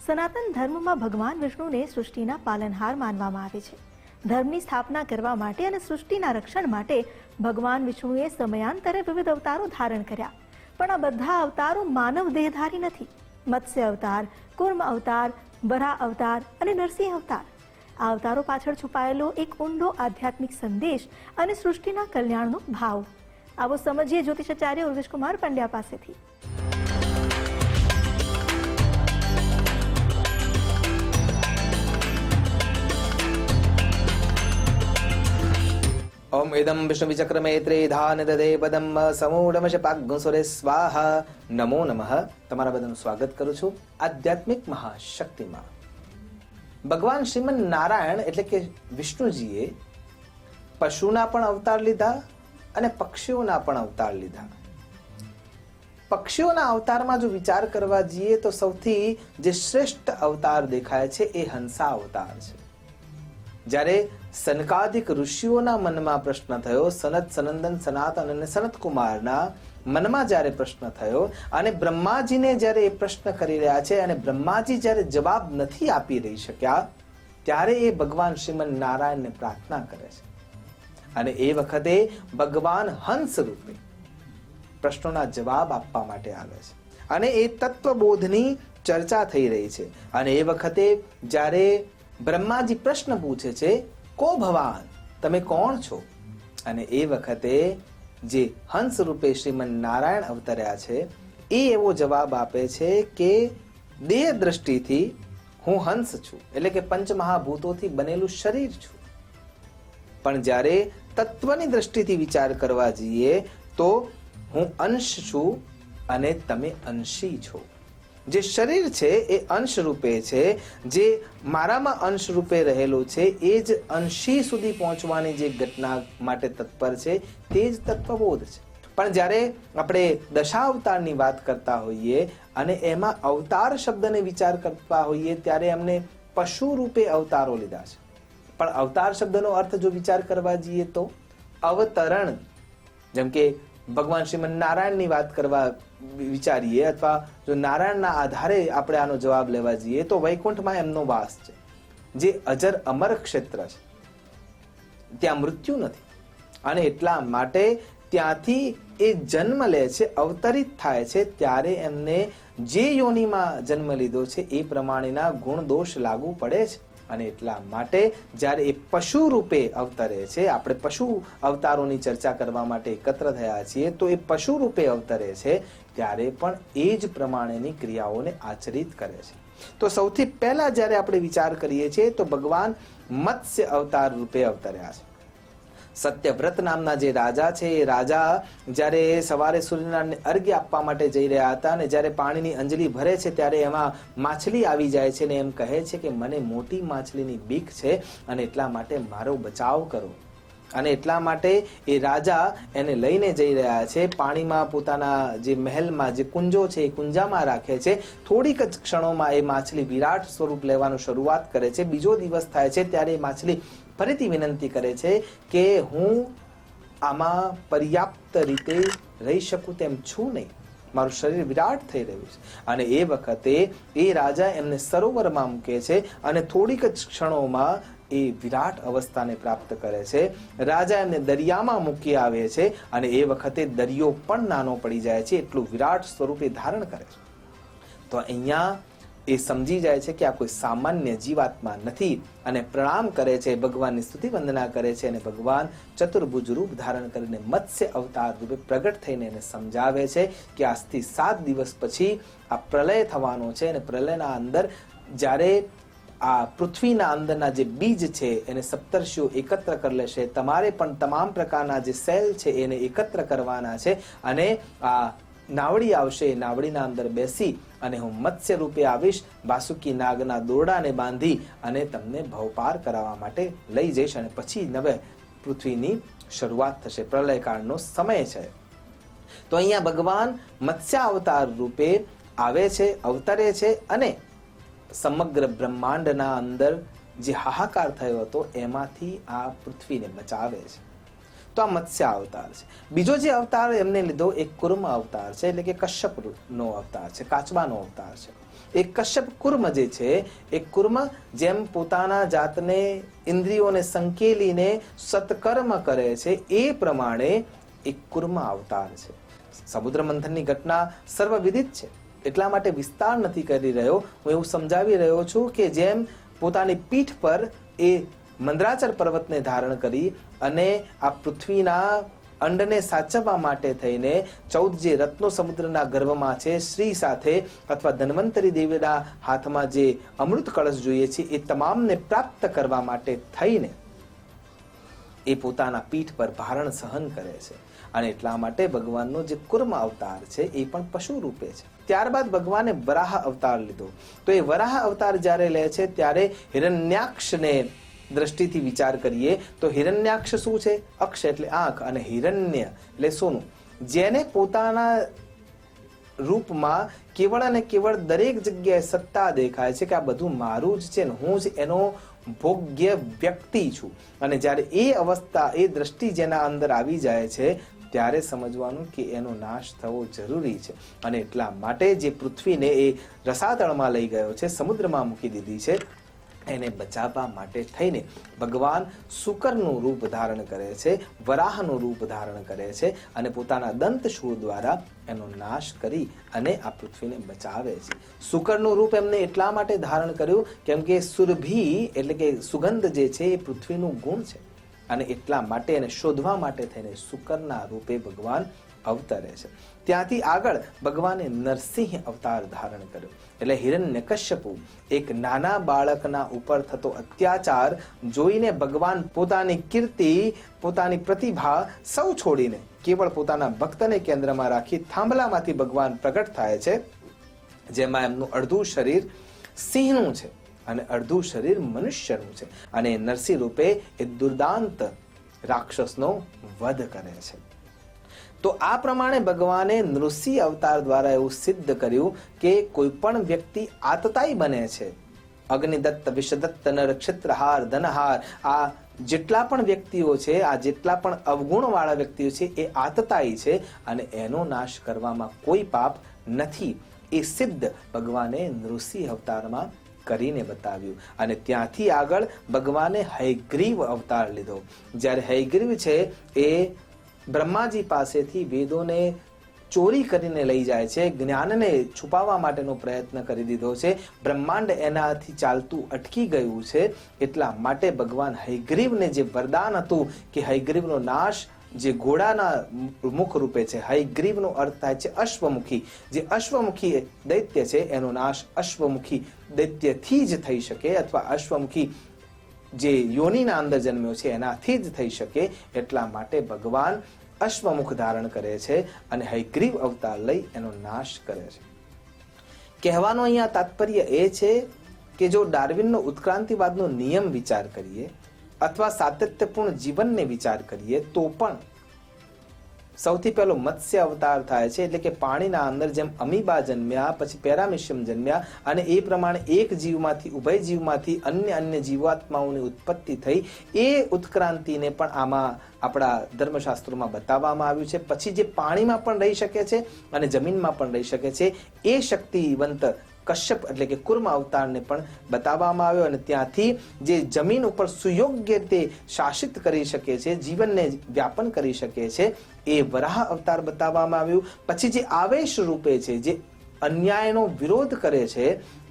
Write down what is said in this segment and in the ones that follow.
સનાતન ધર્મમાં ભગવાન વિષ્ણુને સૃષ્ટિના પાલનહાર માનવામાં આવે છે. ધર્મની સ્થાપના કરવા માટે અને સૃષ્ટિના રક્ષણ માટે ભગવાન વિષ્ણુએ સમયાંતરે વિવિધ અવતારો ધારણ કર્યા. પણ આ બધા અવતારો માનવ દેહધારી નથી. મત્સ્ય અવતાર, કૂર્મ અવતાર, વરાહ અવતાર અને નરસિંહ અવતાર. આ અવતારો પાછળ છુપાયેલો એક ઊંડો આધ્યાત્મિક સંદેશ અને સૃષ્ટિના કલ્યાણનો ભાવ. આવો સમજીએ જ્યોતિષાચાર્ય ઉર્વેશકુમાર પંડ્યા પાસેથી. ઓમ ઇદમ વિષ્ણુ વિચક્રમે ત્રેધાન દદે પદમ સમૂઢમ શપાગ્ગુસુરે સ્વાહા. નમો નમઃ. તમારા બધાનું સ્વાગત કરું છું આધ્યાત્મિક મહાશક્તિમાં. ભગવાન શ્રીમન નારાયણ એટલે કે વિષ્ણુજીએ પશુના પણ અવતાર લીધા અને પક્ષીઓના પણ અવતાર લીધા. પક્ષીઓના અવતારમાં જો વિચાર કરવા જઈએ તો સૌથી જે શ્રેષ્ઠ અવતાર દેખાય છે એ હંસા અવતાર છે. જ્યારે સનકાદિક ઋષિઓના મનમાં પ્રશ્ન થયો, સનત, સનંદન, સનાતન અને સનત કુમારના મનમાં જ્યારે પ્રશ્ન થયો અને બ્રહ્માજીને જ્યારે એ પ્રશ્ન કરી રહ્યા છે અને બ્રહ્માજી જ્યારે જવાબ નથી આપી રહી શક્યા, ત્યારે એ ભગવાન શ્રીમન નારાયણને પ્રાર્થના કરે છે અને એ વખતે ભગવાન હંસ રૂપે પ્રશ્નોના જવાબ આપવા માટે આવે છે અને એ તત્વબોધની ચર્ચા થઈ રહી છે. અને એ વખતે જ્યારે બ્રહ્માજી પ્રશ્ન પૂછે છે, કો ભવાન, તમે કોણ છો? અને એ વખતે જે હંસ રૂપે શ્રીમન નારાયણ અવતર્યા છે એ એવો જવાબ આપે છે કે દેહ દ્રષ્ટિથી હું હંસ છું, એટલે કે પંચમહાભૂતોથી બનેલું શરીર છું. પણ જ્યારે તત્વની દ્રષ્ટિથી વિચાર કરવા જઈએ તો હું અંશ છું અને તમે અંશી છો. જે શરીર છે એ અંશ રૂપે છે, જે મારામાં અંશ રૂપે રહેલો છે એ જ અંશી સુધી પહોંચવાની જે ઘટના માટે તત્પર છે તે જ તત્વબોધ છે. પણ જ્યારે આપણે દશાવતારની વાત કરતા હોઈએ અને એમાં અવતાર શબ્દને વિચાર કરતા હોઈએ ત્યારે અમને પશુ રૂપે અવતારો લીધા છે. પણ અવતાર શબ્દનો અર્થ જો વિચાર કરવા જઈએ તો અવતરણ, જેમ કે ભગવાન શ્રીમન નારાયણની વાત કરવા વિચારીએ અથવા જો નારાયણના આધારે આપણે આનો જવાબ લેવા જઈએ તો વૈકુંઠમાં એમનો વાસ છે, જે અજર અમર ક્ષેત્ર છે, ત્યાં મૃત્યુ નથી અને એટલા માટે ત્યાંથી એ જન્મ લે છે, અવતરિત થાય છે ત્યારે એમને જે યોનિમાં જન્મ લીધો છે એ પ્રમાણેના ગુણ દોષ લાગુ પડે છે. અને એટલા માટે જ્યારે એ પશુ રૂપે અવતરે છે, આપણે પશુ અવતારોની ચર્ચા કરવા માટે એકત્ર થયા છીએ, તો એ પશુ રૂપે અવતરે છે ત્યારે પણ એ જ પ્રમાણેની ક્રિયાઓને આચરિત કરે છે. તો સૌથી પહેલા જ્યારે આપણે વિચાર કરીએ છીએ તો ભગવાન મત્સ્ય અવતાર રૂપે અવતર્યા છે. સત્યવ્રત નામના જે રાજા છે એ રાજા જ્યારે સવારે સૂર્યનારાયણને અર્ઘ્ય આપવા માટે જઈ રહ્યા હતા અને જ્યારે પાણીની અંજલિ ભરે છે ત્યારે એમાં માછલી આવી જાય છે ને એમ કહે છે કે મને મોટી માછલીની બીક છે અને એટલા માટે મારો બચાવ કરો. અને એટલા માટે એ રાજા એને લઈને જઈ રહ્યા છે. પાણીમાં પોતાના જે મહેલમાં જે કુંજો છે એ કુંજામાં રાખે છે. થોડીક જ ક્ષણોમાં એ માછલી વિરાટ સ્વરૂપ લેવાનું શરૂઆત કરે છે. બીજો દિવસ થાય છે ત્યારે એ માછલી ફરીથી વિનંતી કરે છે કે હું આમાં પર્યાપ્ત રીતે રહી શકું તેમ છું નહીં, મારું શરીર વિરાટ થઈ રહ્યું છે. અને એ વખતે એ રાજા એમને સરોવરમાં મૂકે છે અને થોડીક જ ક્ષણોમાં એ વિરાટ અવસ્થાને પ્રાપ્ત કરે છે. રાજા એમને દરિયામાં મૂકી આવે છે અને એ વખતે દરિયો પણ નાનો પડી જાય છે, એટલું વિરાટ સ્વરૂપે ધારણ કરે છે. તો અહીંયા એ સમજી જાય છે કે આ કોઈ સામાન્ય જીવાત્મા નથી અને પ્રણામ કરે છે, ભગવાનની સ્તુતિ વંદના કરે છે અને ભગવાન ચતુર્ભુજ રૂપ ધારણ કરીને મત્સ્ય અવતાર રૂપે પ્રગટ થઈને એને સમજાવે છે કે આજથી 7 દિવસ પછી આ પ્રલય થવાનો છે અને પ્રલયના અંદર જ્યારે આ પૃથ્વીના અંદરના જે બીજ છે એને સપ્તર્ષિઓ એકત્ર કરી લેશે. તમારે પણ તમામ પ્રકારના જે સેલ છે એને એકત્ર કરવાના છે અને આ નાવડી આવશે, નાવડીના અંદર બેસી અને હું મત્સ્ય રૂપે આવીશ, વાસુકી નાગના દોરડાને બાંધી અને તમને ભવપાર કરાવવા માટે લઈ જઈશ અને પછી નવે પૃથ્વીની શરૂઆત થશે, પ્રલયકાળનો સમય છે. તો અહીંયા ભગવાન મત્સ્ય અવતાર રૂપે આવે છે, અવતરે છે અને સમગ્ર બ્રહ્માંડના અંદર જે હાહાકાર થયો હતો એમાંથી આ પૃથ્વીને બચાવે છે. તો આ મત્સ્ય અવતાર છે. બીજો જે અવતાર એમને લીધો એ કુર્મ અવતાર છે, એટલે કે કશ્યપનો અવતાર છે, કાચબાનો અવતાર છે. એ કશ્યપ કુર્મ જે છે એ કુર્મ જેમ પોતાના જાતને ઇન્દ્રિયોને સંકેલીને સત્કર્મ કરે છે એ પ્રમાણે એક કુર્મ અવતાર છે. સમુદ્ર મંથનની ઘટના સર્વવિદિત છે, એટલા માટે વિસ્તાર નથી કરી રહ્યો. હું એવું સમજાવી રહ્યો છું કે જેમ પોતાની પીઠ પર એ મંદરાચલ પર્વતને ધારણ કરી અને આ પૃથ્વીના અંડને સાચવવા માટે થઈને 14 જે રત્નો સમુદ્રના ગર્ભમાં છે શ્રી સાથે અથવા ધન્વંતરી દેવીના હાથમાં જે અમૃત કળશ જોઈએ છે એ તમામને પ્રાપ્ત કરવા માટે થઈને એ પોતાના પીઠ પર ભારણ સહન કરે છે. અને એટલા માટે ભગવાનનો જે કુર્મ અવતાર છે એ પણ પશુ રૂપે છે. ત્યારબાદ ભગવાને વરાહ અવતાર લીધો. તો એ વરાહ અવતાર જ્યારે લે છે ત્યારે હિરણ્યાક્ષને દ્રષ્ટિથી વિચાર કરીએ તો હિરણ્યાક્ષ શું છે? અક્ષ એટલે આંખ અને હિરણ્ય એટલે સોનું. જેને પોતાના રૂપમાં કેવળ અને કેવળ દરેક જગ્યાએ સત્તા દેખાય છે કે આ બધું મારું જ છે ને હું જ એનો ભોગ્ય વ્યક્તિ છું. અને જ્યારે એ અવસ્થા એ દ્રષ્ટિ જેના અંદર આવી જાય છે ત્યારે સમજવાનું કે એનો નાશ થવો જરૂરી છે. અને એટલા માટે જે પૃથ્વીને એ રસાતળમાં લઈ ગયો છે, સમુદ્રમાં મૂકી દીધી છે, એને બચાવવા માટે થઈને ભગવાન શુકરનું રૂપ ધારણ કરે છે, વરાહનું રૂપ ધારણ કરે છે અને પોતાના દંતશૂળ દ્વારા એનો નાશ કરી અને આ પૃથ્વીને બચાવે છે. શુકરનું રૂપ એમને એટલા માટે ધારણ કર્યું કેમ કે સુરભી એટલે કે સુગંધ જે છે એ પૃથ્વીનું ગુણ છે અને એટલા માટે એને શોધવા માટે થઈને શુકરના રૂપે ભગવાન અવતરે છે. ત્યાંથી આગળ ભગવાને નરસિંહ અવતાર ધારણ કર્યો. એટલે હિરણ્યકશ્યપુ એક નાના બાળકના ઉપર થતો અત્યાચાર જોઈને ભગવાન પોતાની કીર્તિ, પોતાની પ્રતિભા સૌ છોડીને કેવળ પોતાના ભક્તને કેન્દ્રમાં રાખી થાંભલામાંથી ભગવાન પ્રગટ થાય છે, જેમાં એમનું અડધું શરીર સિંહનું છે અને અડધું શરીર મનુષ્યનું છે. અને નરસિંહ રૂપે એ દુર્દાંત રાક્ષસનો વધ કરે છે. તો આ પ્રમાણે ભગવાને નૃસિંહ અવતાર દ્વારા એવું સિદ્ધ કર્યું કે કોઈ પણ વ્યક્તિ આતતાઈ બને છે. અગ્નિદત્ત, વિષદત્ત, નરક્ષત્રહાર, ધનહાર, આ જેટલા પણ વ્યક્તિઓ છે, આ જેટલા પણ અવગુણવાળા વ્યક્તિઓ છે એ આતતાઈ છે અને એનો નાશ કરવામાં કોઈ પાપ નથી. એ સિદ્ધ ભગવાને નૃસિંહ અવતારમાં કરીને બતાવ્યું. અને ત્યાંથી આગળ ભગવાને હયગ્રીવ અવતાર લીધો. જ્યારે હયગ્રીવ છે એ બ્રહ્માજી પાસેથી વેદોને ચોરી કરીને લઈ જાય છે, જ્ઞાનને છુપાવવા માટેનો પ્રયત્ન કરી દીધો છે, બ્રહ્માંડ એનાથી ચાલતું અટકી ગયું છે. એટલા માટે ભગવાન હયગ્રીવને જે વરદાન હતું કે હયગ્રીવનો નાશ જે ઘોડાના મુખ રૂપે છે, હયગ્રીવનો અર્થ થાય છે અશ્વમુખી. જે અશ્વમુખી દૈત્ય છે એનો નાશ અશ્વમુખી દૈત્યથી જ થઈ શકે અથવા અશ્વમુખી જે યોનિના અંદર જન્મ્યો છે એનાથી જ થઈ શકે. એટલા માટે ભગવાન અશ્વમુખ ધારણ કરે છે અને હયગ્રીવ અવતાર લઈ એનો નાશ કરે છે. કહેવાનો અહીંયા તાત્પર્ય એ છે કે જો ડાર્વિનનો ઉત્ક્રાંતિવાદનો નિયમ વિચાર કરીએ અથવા સાતત્યપૂર્ણ જીવનને વિચાર કરીએ તો પણ સૌથી પહેલો મત્સ્ય અવતાર થાય છે. એટલે કે પાણીના અંદર જેમ અમીબા જન્મ્યા, પછી પેરામિશિયમ જન્મ્યા અને એ પ્રમાણે એક જીવમાંથી ઉભય જીવમાંથી અન્ય જીવાત્માઓની ઉત્પત્તિ થઈ. એ ઉત્ક્રાંતિને પણ આમાં આપણા ધર્મશાસ્ત્રોમાં બતાવવામાં આવ્યું છે. પછી જે પાણીમાં પણ રહી શકે છે અને જમીનમાં પણ રહી શકે છે એ શક્તિવંત કશ્યપ એટલે કે કુર્મ અવતારને પણ બતાવવામાં આવ્યો. અને ત્યાંથી જે જમીન ઉપર સુયોગ્ય રીતે શાસિત કરી શકે છે, જીવનને વ્યાપન કરી શકે છે, એ વરાહ અવતાર બતાવવામાં આવ્યું. પછી જે આવેશ રૂપે છે, જે અન્યાયનો વિરોધ કરે છે,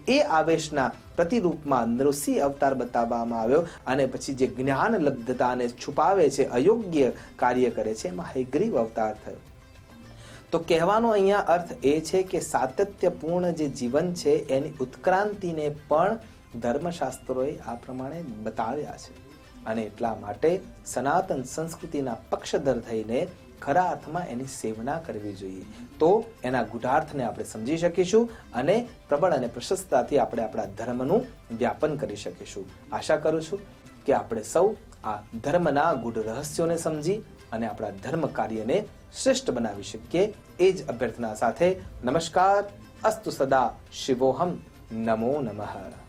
એ આવેશના પ્રતિરૂપમાં નૃસિંહ અવતાર બતાવવામાં આવ્યો. અને પછી જે જ્ઞાન લબ્ધતાને છુપાવે છે, અયોગ્ય કાર્ય કરે છે, એમાં હયગ્રીવ અવતાર થયો. તો કહેવાનો અહીંયા અર્થ એ છે કે સાતત્યપૂર્ણ જે જીવન છે એની ઉત્ક્રાંતિને પણ ધર્મશાસ્ત્રોએ આ પ્રમાણે બતાવ્યા છે. અને એટલા માટે સનાતન સંસ્કૃતિના પક્ષધર થઈને ખરા અર્થમાં એની સેવના કરવી જોઈએ. તો એના ગુઢાર્થને આપણે સમજી શકીશું અને પ્રબળ અને પ્રશસ્તતાથી આપણે આપણા ધર્મનું વ્યાપન કરી શકીશું. આશા કરું છું કે આપણે સૌ આ ધર્મના ગૂઢ રહસ્યોને સમજી અને આપણા ધર્મ કાર્યને શ્રેષ્ઠ બનાવી શકીએ. એ જ અભ્યર્થના સાથે નમસ્કાર. અસ્તુ સદા શિવોહમ. નમો નમઃ.